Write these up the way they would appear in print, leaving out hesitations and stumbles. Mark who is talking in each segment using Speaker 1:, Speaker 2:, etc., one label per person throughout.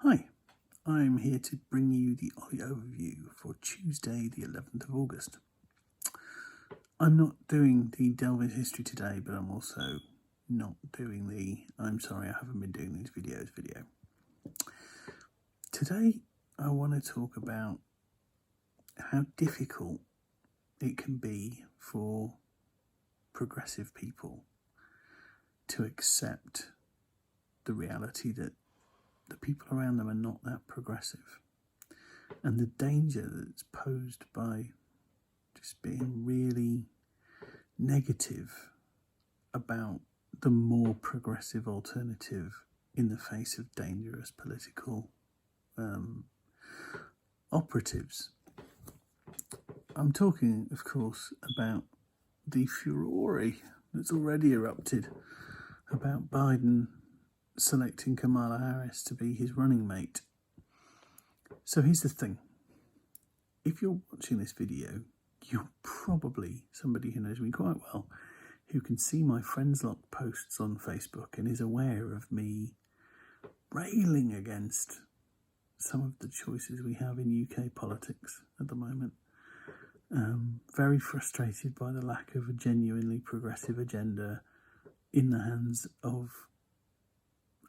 Speaker 1: Hi, I'm here to bring you the Oli Overview for Tuesday the 11th of August. I'm not doing the Delve in History today, but I'm also not doing the I'm sorry I haven't been doing these videos video. Today I want to talk about how difficult it can be for progressive people to accept the reality that the people around them are not that progressive, and the danger that's posed by just being really negative about the more progressive alternative in the face of dangerous political operatives. I'm talking, of course, about the furore that's already erupted about Biden selecting Kamala Harris to be his running mate. So here's the thing. If you're watching this video, you're probably somebody who knows me quite well, who can see my Friends Lock posts on Facebook and is aware of me railing against some of the choices we have in UK politics at the moment. Very frustrated by the lack of a genuinely progressive agenda in the hands of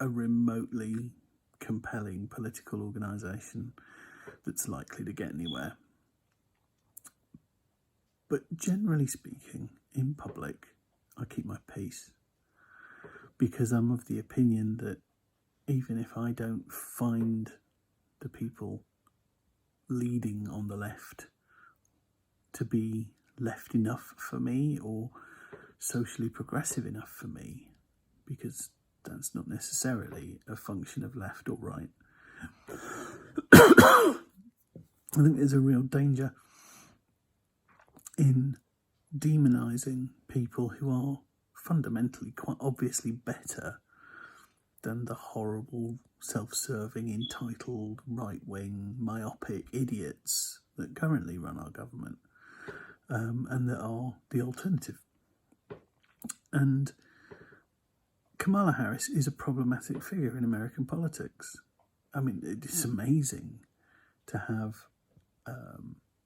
Speaker 1: a remotely compelling political organisation that's likely to get anywhere. But generally speaking, in public, I keep my peace, because I'm of the opinion that even if I don't find the people leading on the left to be left enough for me or socially progressive enough for me, because that's not necessarily a function of left or right, I think there's a real danger in demonising people who are fundamentally quite obviously better than the horrible, self-serving, entitled, right-wing, myopic idiots that currently run our government, and that are the alternative. And Kamala Harris is a problematic figure in American politics. I mean, it's amazing to have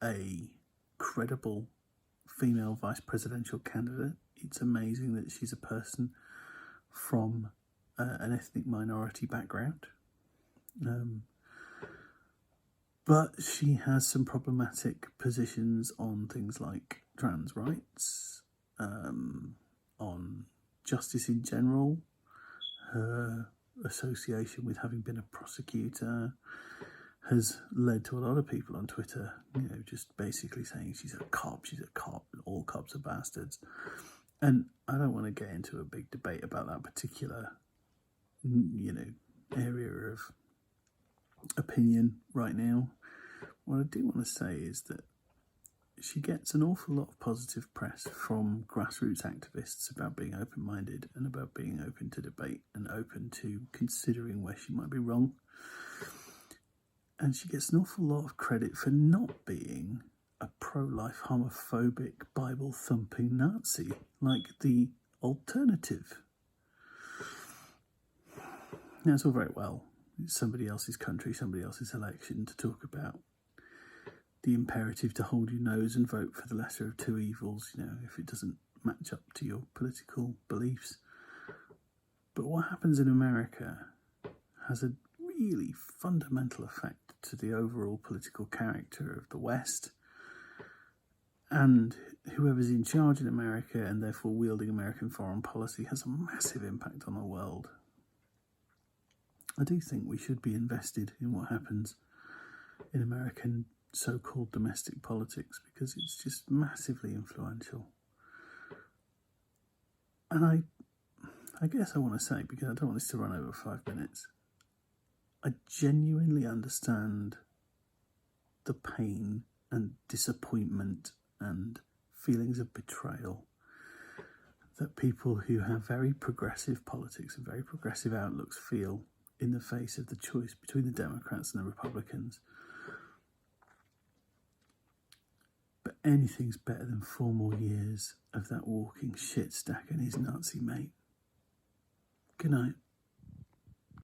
Speaker 1: a credible female vice presidential candidate. It's amazing that she's a person from an ethnic minority background. But she has some problematic positions on things like trans rights, on justice in general, her association with having been a prosecutor has led to a lot of people on Twitter, just basically saying she's a cop, all cops are bastards. And I don't want to get into a big debate about that particular, area of opinion right now. What I do want to say is that she gets an awful lot of positive press from grassroots activists about being open-minded and about being open to debate and open to considering where she might be wrong. And she gets an awful lot of credit for not being a pro-life, homophobic, Bible-thumping Nazi like the alternative. Now, it's all very well. It's somebody else's country, somebody else's election to talk about the imperative to hold your nose and vote for the lesser of two evils, if it doesn't match up to your political beliefs. But what happens in America has a really fundamental effect to the overall political character of the West, and whoever's in charge in America and therefore wielding American foreign policy has a massive impact on the world. I do think we should be invested in what happens in American so-called domestic politics, because it's just massively influential. And I guess I want to say, because I don't want this to run over 5 minutes, I genuinely understand the pain and disappointment and feelings of betrayal that people who have very progressive politics and very progressive outlooks feel in the face of the choice between the Democrats and the Republicans. But anything's better than 4 more years of that walking shit stack and his Nazi mate. Good night.